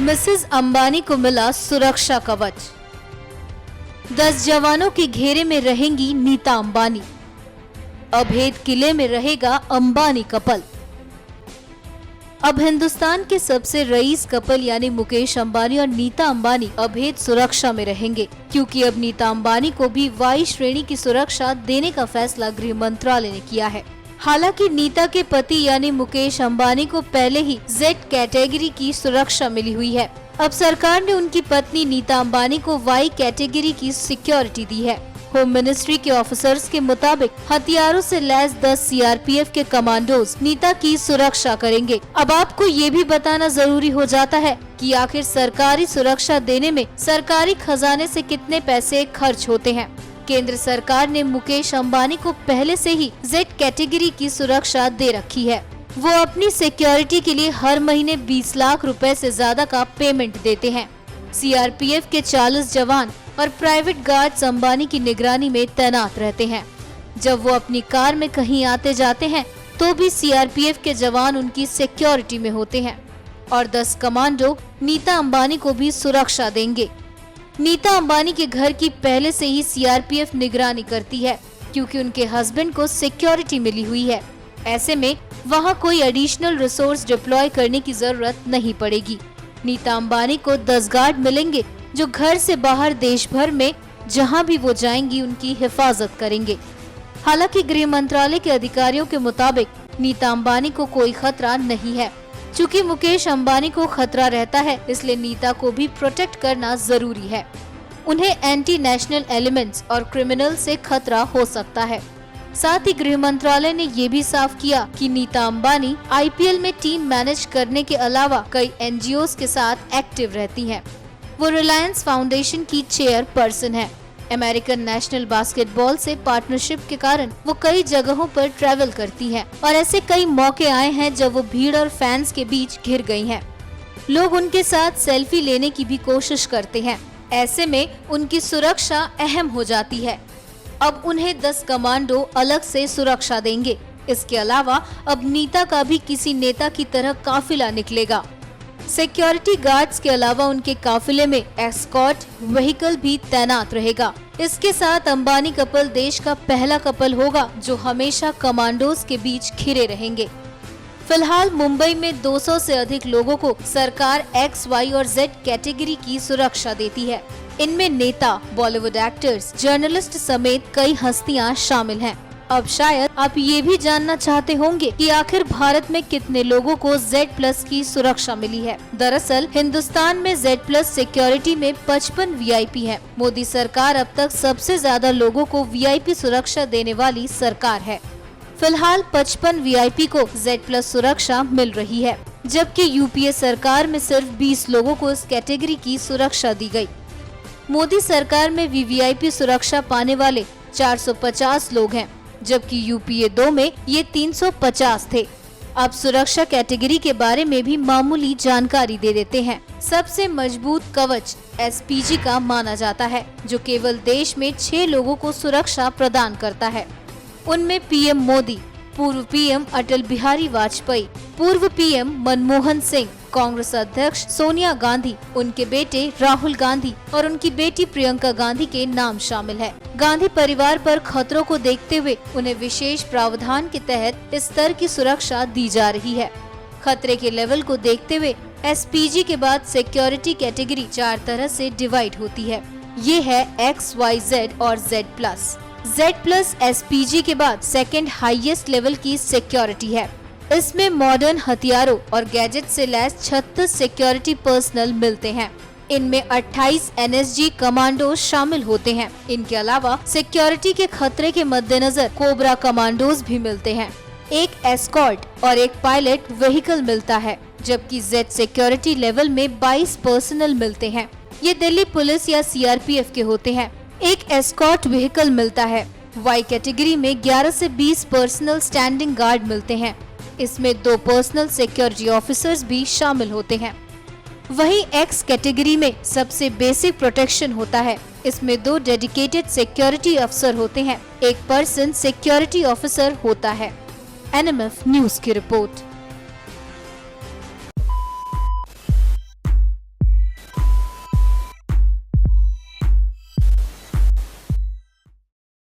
Mrs Ambani को मिला सुरक्षा कवच। 10 जवानों के घेरे में रहेंगी नीता अंबानी। अभेद किले में रहेगा अंबानी कपल। अब हिंदुस्तान के सबसे रईस कपल यानी मुकेश अंबानी और नीता अंबानी अभेद सुरक्षा में रहेंगे, क्योंकि अब नीता अंबानी को भी वाई श्रेणी की सुरक्षा देने का फैसला गृह मंत्रालय ने किया है। हालांकि नीता के पति यानी मुकेश अंबानी को पहले ही जेड कैटेगरी की सुरक्षा मिली हुई है। अब सरकार ने उनकी पत्नी नीता अंबानी को वाई कैटेगरी की सिक्योरिटी दी है। होम मिनिस्ट्री के ऑफिसर्स के मुताबिक हथियारों से लैस 10 सीआरपीएफ के कमांडोज नीता की सुरक्षा करेंगे। अब आपको ये भी बताना जरूरी हो जाता है कि आखिर सरकारी सुरक्षा देने में सरकारी खजाने से कितने पैसे खर्च होते हैं। केंद्र सरकार ने मुकेश अंबानी को पहले से ही जेड कैटेगरी की सुरक्षा दे रखी है। वो अपनी सिक्योरिटी के लिए हर महीने 20 लाख रुपए से ज्यादा का पेमेंट देते हैं। सीआरपीएफ के 40 जवान और प्राइवेट गार्ड्स अंबानी की निगरानी में तैनात रहते हैं। जब वो अपनी कार में कहीं आते जाते हैं तो भी सीआरपीएफ के जवान उनकी सिक्योरिटी में होते हैं और 10 कमांडो नीता अंबानी को भी सुरक्षा देंगे। नीता अंबानी के घर की पहले से ही सीआरपीएफ निगरानी करती है, क्योंकि उनके हस्बैंड को सिक्योरिटी मिली हुई है। ऐसे में वहां कोई एडिशनल रिसोर्स डिप्लॉय करने की जरूरत नहीं पड़ेगी। नीता अंबानी को 10 गार्ड मिलेंगे जो घर से बाहर देश भर में जहां भी वो जाएंगी उनकी हिफाजत करेंगे। हालांकि गृह मंत्रालय के अधिकारियों के मुताबिक नीता अंबानी को कोई खतरा नहीं है। चूँकि मुकेश अंबानी को खतरा रहता है, इसलिए नीता को भी प्रोटेक्ट करना जरूरी है। उन्हें एंटी नेशनल एलिमेंट्स और क्रिमिनल से खतरा हो सकता है। साथ ही गृह मंत्रालय ने ये भी साफ किया कि नीता अंबानी आईपीएल में टीम मैनेज करने के अलावा कई एनजीओज के साथ एक्टिव रहती हैं। वो रिलायंस फाउंडेशन की चेयरपर्सन है। अमेरिकन नेशनल बास्केटबॉल से पार्टनरशिप के कारण वो कई जगहों पर ट्रैवल करती हैं और ऐसे कई मौके आए हैं जब वो भीड़ और फैंस के बीच घिर गई हैं। लोग उनके साथ सेल्फी लेने की भी कोशिश करते हैं। ऐसे में उनकी सुरक्षा अहम हो जाती है। अब उन्हें 10 कमांडो अलग से सुरक्षा देंगे। इसके अलावा अब नीता का भी किसी नेता की तरह काफिला निकलेगा। सिक्योरिटी गार्ड्स के अलावा उनके काफिले में एस्कॉर्ट व्हीकल भी तैनात रहेगा। इसके साथ अंबानी कपल देश का पहला कपल होगा जो हमेशा कमांडोज के बीच घिरे रहेंगे। फिलहाल मुंबई में 200 से अधिक लोगों को सरकार एक्स, वाई और जेड कैटेगरी की सुरक्षा देती है। इनमें नेता, बॉलीवुड एक्टर्स, जर्नलिस्ट समेत कई हस्तियां शामिल हैं। अब शायद आप ये भी जानना चाहते होंगे कि आखिर भारत में कितने लोगों को Z+ की सुरक्षा मिली है। दरअसल हिंदुस्तान में Z+ सिक्योरिटी में 55 वीआईपी है। मोदी सरकार अब तक सबसे ज्यादा लोगों को वीआईपी सुरक्षा देने वाली सरकार है। फिलहाल 55 वीआईपी को Z+ सुरक्षा मिल रही है, जबकि यूपीए सरकार में सिर्फ 20 लोगों को इस कैटेगरी की सुरक्षा दी गई। मोदी सरकार में वीवीआईपी सुरक्षा पाने वाले 450 लोग हैं, जबकि यूपीए 2 में ये 350 थे। अब सुरक्षा कैटेगरी के बारे में भी मामूली जानकारी दे देते हैं। सबसे मजबूत कवच एसपीजी का माना जाता है, जो केवल देश में 6 लोगों को सुरक्षा प्रदान करता है। उनमें पीएम मोदी, पूर्व पीएम अटल बिहारी वाजपेयी, पूर्व पीएम मनमोहन सिंह, कांग्रेस अध्यक्ष सोनिया गांधी, उनके बेटे राहुल गांधी और उनकी बेटी प्रियंका गांधी के नाम शामिल है। गांधी परिवार पर खतरों को देखते हुए उन्हें विशेष प्रावधान के तहत इस स्तर की सुरक्षा दी जा रही है। खतरे के लेवल को देखते हुए एसपीजी के बाद सिक्योरिटी कैटेगरी 4 तरह से डिवाइड होती है। ये है एक्स, वाई, जेड और Z+। Z+ एसपीजी के बाद सेकंड हाईएस्ट लेवल की सिक्योरिटी है। इसमें मॉडर्न हथियारों और गैजेट से लैस 36 सिक्योरिटी पर्सनल मिलते हैं। इनमें 28 एनएसजी कमांडो शामिल होते हैं। इनके अलावा सिक्योरिटी के खतरे के मद्देनजर कोबरा कमांडोज भी मिलते हैं। एक एस्कॉर्ट और एक पायलट व्हीकल मिलता है, जबकि जेड सिक्योरिटी लेवल में 22 पर्सनल मिलते हैं। ये दिल्ली पुलिस या सीआरपीएफ के होते हैं। एक एस्कॉर्ट व्हीकल मिलता है। वाई कैटेगरी में 11 से 20 पर्सनल स्टैंडिंग गार्ड मिलते हैं। इसमें 2 पर्सनल सिक्योरिटी ऑफिसर्स भी शामिल होते हैं। वहीं एक्स कैटेगरी में सबसे बेसिक प्रोटेक्शन होता है। इसमें 2 डेडिकेटेड सिक्योरिटी अफसर होते हैं। एक पर्सन सिक्योरिटी ऑफिसर होता है। एनएमएफ न्यूज की रिपोर्ट।